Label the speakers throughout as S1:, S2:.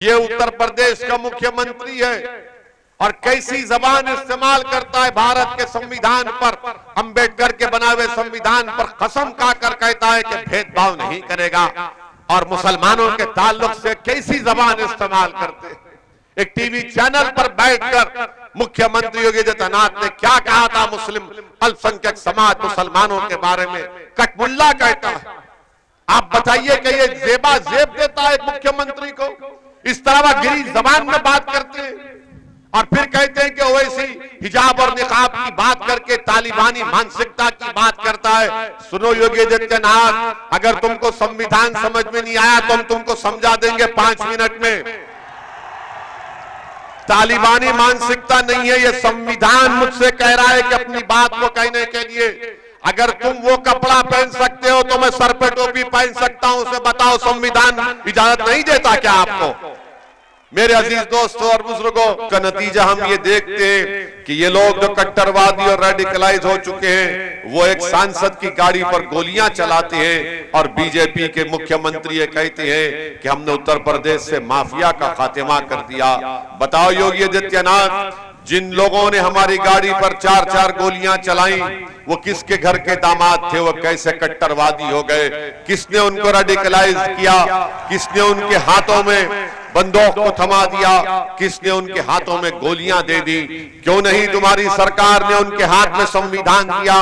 S1: ये उत्तर प्रदेश का मुख्यमंत्री है और कैसी जबान इस्तेमाल करता है। भारत के संविधान पर, अंबेडकर के बनाए हुए संविधान पर कसम खाकर कहता है कि भेदभाव नहीं करेगा और मुसलमानों के ताल्लुक से कैसी जबान इस्तेमाल करते। एक टीवी चैनल पर बैठकर मुख्यमंत्री योगी आदित्यनाथ ने क्या कहा था मुस्लिम अल्पसंख्यक समाज मुसलमानों के बारे में, कटमुल्ला कहता है। आप बताइए कि ये जेबा जेब देता है एक मुख्यमंत्री को, इस तरह गिरी जबान में बात करते हैं और फिर कहते हैं कि ओवैसी हिजाब और निकाब की बात करके तालिबानी मानसिकता की बात करता है। सुनो योगी आदित्यनाथ, अगर तुमको संविधान समझ में नहीं आया तो हम तुमको समझा देंगे 5 मिनट में। तालिबानी मानसिकता नहीं है, ये संविधान मुझसे कह रहा है कि अपनी बात को कहने के लिए अगर तुम वो कपड़ा पहन सकते हो तो मैं सर पे टोपी पहन सकता हूं। उसे बताओ संविधान इजाजत नहीं देता क्या आपको? मेरे अजीज दोस्तों और बुजुर्गों, का नतीजा हम ये देखते हैं कि ये लोग जो कट्टरवादी और रेडिकलाइज हो चुके हैं वो एक सांसद की गाड़ी पर गोलियां चलाते हैं और बीजेपी के मुख्यमंत्री ये कहते हैं कि हमने उत्तर प्रदेश से माफिया का खात्मा कर दिया। बताओ योगी आदित्यनाथ, जिन लोगों ने हमारी गाड़ी पर 4-4 गोलियां चलाई वो किसके घर के दामाद थे? वो कैसे कट्टरवादी हो गए? किसने उनको रेडिकलाइज किया? किसने उनके हाथों में बंदूक को थमा दिया? किसने उनके हाथों में गोलियां दे दी? क्यों नहीं तुम्हारी सरकार ने उनके हाथ में संविधान दिया?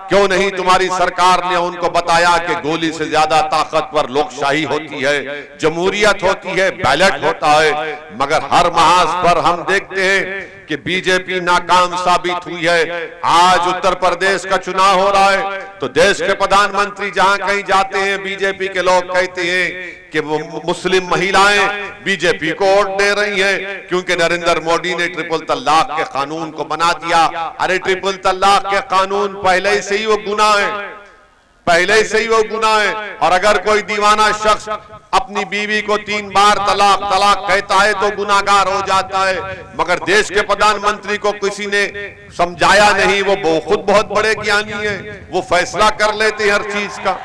S1: क्यों नहीं तुम्हारी सरकार ने उनको बताया कि गोली से ज्यादा ताकतवर लोकशाही होती है, जमहूरियत होती है, बैलेट होता है? मगर हर महाज पर हम देखते हैं कि बीजेपी नाकाम साबित हुई है। आज उत्तर प्रदेश का चुनाव हो रहा है तो देश के प्रधानमंत्री जहां कहीं जाते हैं बीजेपी के लोग कहते हैं कि वो मुस्लिम महिलाएं बीजेपी को वोट दे रही हैं क्योंकि नरेंद्र मोदी ने ट्रिपल तलाक के कानून को बना दिया। अरे ट्रिपल तलाक के कानून पहले से ही वो गुनाह है, पहले से ही वो गुनाह है। और अगर कोई दीवाना शख्स अपनी बीवी को 3 बार तलाक तलाक कहता है तो गुनाहगार हो जाता है। मगर देश के प्रधानमंत्री को किसी ने समझाया नहीं, वो खुद बहुत बड़े ज्ञानी हैं, वो फैसला कर लेते हैं हर चीज का।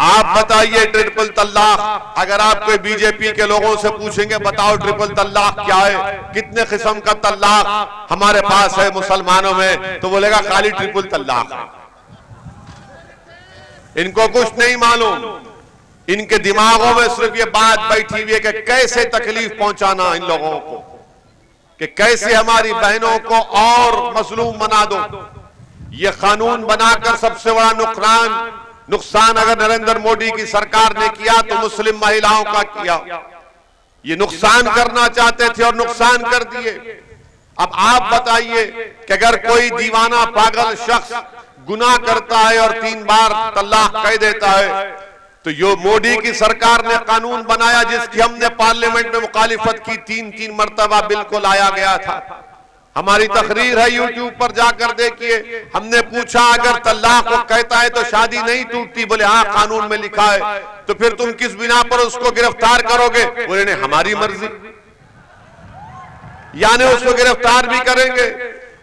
S1: आप बताइए ट्रिपल तलाक, अगर आप कोई बीजेपी के लोगों से पूछेंगे बताओ ट्रिपल तलाक क्या है, कितने किस्म का तलाक हमारे पास है मुसलमानों में, तो बोलेगा खाली ट्रिपल तलाक। इनको कुछ नहीं मालूम, इनके दिमागों में सिर्फ ये बात बैठी हुई है कि कैसे तकलीफ पहुंचाना इन लोगों को, कि कैसे हमारी बहनों को और मजलूम बना दो। ये कानून बनाकर सबसे बड़ा नुकसान अगर नरेंद्र मोदी की सरकार ने किया तो मुस्लिम महिलाओं का किया। ये नुकसान करना चाहते थे और नुकसान कर दिए। अब आप बताइए कि अगर कोई दीवाना पागल शख्स गुनाह करता है और 3 बार तलाक कह देता है तो यो मोदी की सरकार ने कानून बनाया जिसकी हमने पार्लियामेंट में मुखालिफत की, 3-3 मर्तबा बिल को लाया गया था। हमारी तकरीर है यूट्यूब पर जाकर देखिए। हमने पूछा अगर तलाक को कहता है तो शादी नहीं टूटती, बोले हाँ कानून में लिखा है, तो फिर तुम किस बिना पर उसको गिरफ्तार करोगे? बोले नहीं हमारी मर्जी, यानी उसको गिरफ्तार भी करेंगे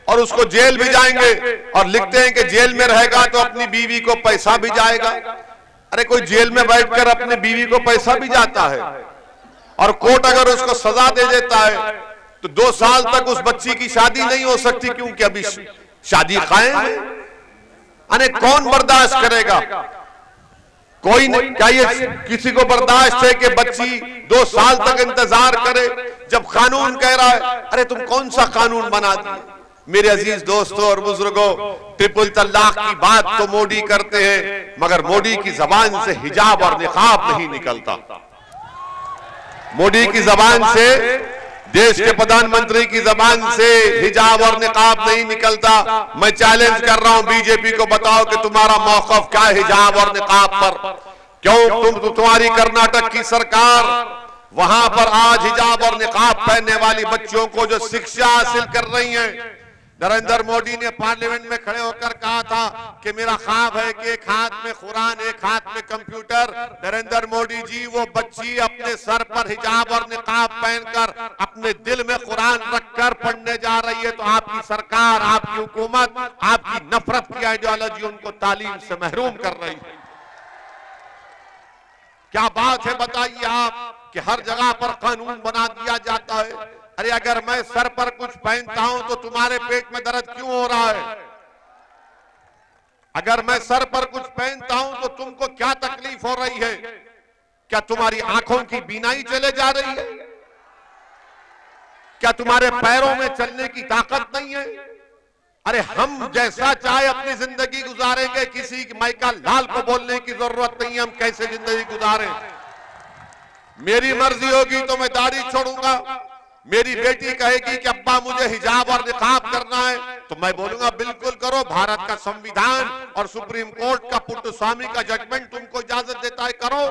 S1: और उसको जेल भी जाएंगे और लिखते हैं कि जेल में रहेगा तो अपनी बीवी को पैसा भी जाएगा। अरे कोई जेल में बैठकर अपनी बीवी को पैसा भी जाता है और कोर्ट अगर उसको सजा दे देता है तो 2 साल तक उस बच्ची की शादी नहीं हो सकती क्योंकि अभी शादी कायम है। अरे कौन बर्दाश्त करेगा? कोई नहीं। क्या ये किसी को बर्दाश्त है कि बच्ची 2 साल तक इंतजार करे जब कानून कह रहा है? अरे तुम कौन सा कानून बना दिए? मेरे अजीज दोस्तों और बुजुर्गों, ट्रिपल तलाक की बात तो मोदी करते हैं मगर मोदी की जबान से हिजाब और निकाब नहीं निकलता। मोदी की जबान से, देश के प्रधानमंत्री की जबान से हिजाब और निकाब नहीं निकलता। मैं चैलेंज कर रहा हूं बीजेपी को, बताओ कि तुम्हारा मौक़िफ़ क्या है हिजाब और निकाब पर? क्यों तुम्हारी कर्नाटक की सरकार वहां पर आज हिजाब और निकाब पहनने वाली बच्चियों को जो शिक्षा हासिल कर रही है? नरेंद्र मोदी ने पार्लियामेंट में खड़े होकर कहा था कि मेरा ख्वाब है कि एक हाथ में कुरान एक हाथ में कंप्यूटर। नरेंद्र मोदी जी, वो बच्ची अपने सर पर हिजाब और निकाब पहनकर अपने दिल में कुरान रखकर पढ़ने जा रही है, तो आपकी सरकार, आपकी हुकूमत, आपकी नफरत की आइडियोलॉजी उनको तालीम से महरूम कर रही है। क्या बात है बताइए आप कि हर जगह पर कानून बना दिया जाता है। अरे अगर मैं सर पर कुछ पहनता हूं तो तुम्हारे पेट में दर्द क्यों हो रहा है? अगर मैं सर पर कुछ पहनता हूं तो तुमको क्या तकलीफ हो रही है? क्या तुम्हारी आंखों की बीनाई चले जा रही है? क्या तुम्हारे पैरों में चलने की ताकत नहीं है? अरे हम जैसा चाहे अपनी जिंदगी गुजारेंगे, किसी माइका लाल को बोलने की जरूरत नहीं है हम कैसे जिंदगी गुजारें। मेरी मर्जी होगी तो मैं दाढ़ी छोड़ूंगा, मेरी बेटी कहेगी कि अब्बा मुझे हिजाब और निकाब करना है तो मैं बोलूंगा बिल्कुल करो। भारत का संविधान और सुप्रीम कोर्ट का पुट्टस्वामी का जजमेंट तुमको इजाजत देता है, करो।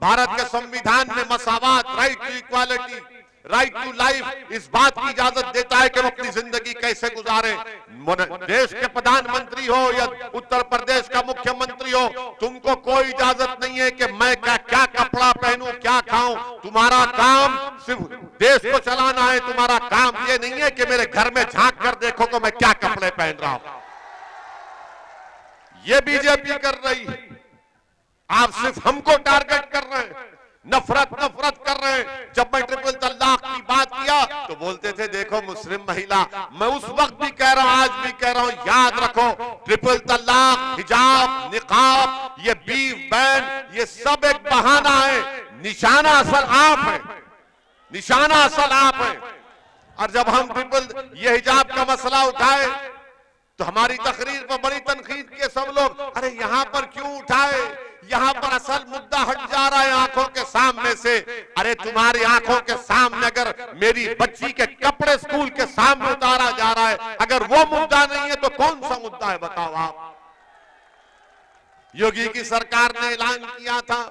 S1: भारत के संविधान में मसावात, right to equality, right to life, इस बात की इजाजत देता है कि हम अपनी जिंदगी कैसे गुजारें। देश के प्रधानमंत्री हो या उत्तर प्रदेश का मुख्यमंत्री हो, तुमको कोई इजाजत नहीं है कि मैं क्या कपड़ा पहनूं, क्या खाऊं। तुम्हारा काम सिर्फ देश को चलाना है। तुम्हारा काम ये नहीं है कि मेरे घर में झांक कर देखो कि मैं क्या कपड़े पहन रहा हूं। ये बीजेपी कर रही है। आप सिर्फ हमको टारगेट कर रहे हैं, नफरत कर रहे हैं। जब मैं ट्रिपल तलाक की बात किया तो बोलते थे देखो मुस्लिम महिला। मैं उस वक्त भी कह रहा हूं, आज भी कह रहा हूं, याद रखो ट्रिपल तलाक, हिजाब, निकाब, ये बीफ बैन, ये सब एक बहाना है। निशाना असल आप है, निशाना असल आप है। और जब हम ये हिजाब का मसला उठाए तो हमारी तकरीर पर बड़ी तनकीद किए सब लोग। अरे यहां पर क्यों उठाए, यहां पर असल मुद्दा हट जा रहा है आंखों के सामने से। अरे तुम्हारी आंखों के सामने अगर मेरी बच्ची के कपड़े स्कूल के सामने उतारा जा रहा है, अगर वो मुद्दा नहीं है तो कौन सा मुद्दा है बताओ आप। योगी की सरकार ने ऐलान किया था,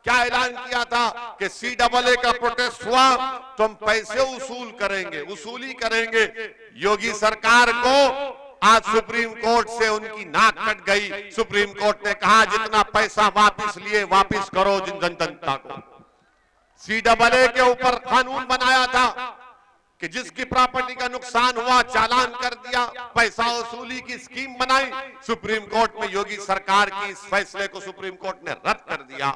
S1: क्या ऐलान किया था कि CAA का प्रोटेस्ट हुआ तो हम पैसे वसूल करेंगे, वसूली करेंगे। योगी सरकार को आज सुप्रीम कोर्ट से उनकी नाक कट गई। सुप्रीम कोर्ट ने कहा जितना पैसा वापस लिए वापस करो जनता को। CAA के ऊपर कानून बनाया था कि जिसकी प्रॉपर्टी का नुकसान हुआ चालान कर दिया, पैसा वसूली की स्कीम बनाई। सुप्रीम कोर्ट में योगी सरकार की इस फैसले को सुप्रीम कोर्ट ने रद्द कर दिया।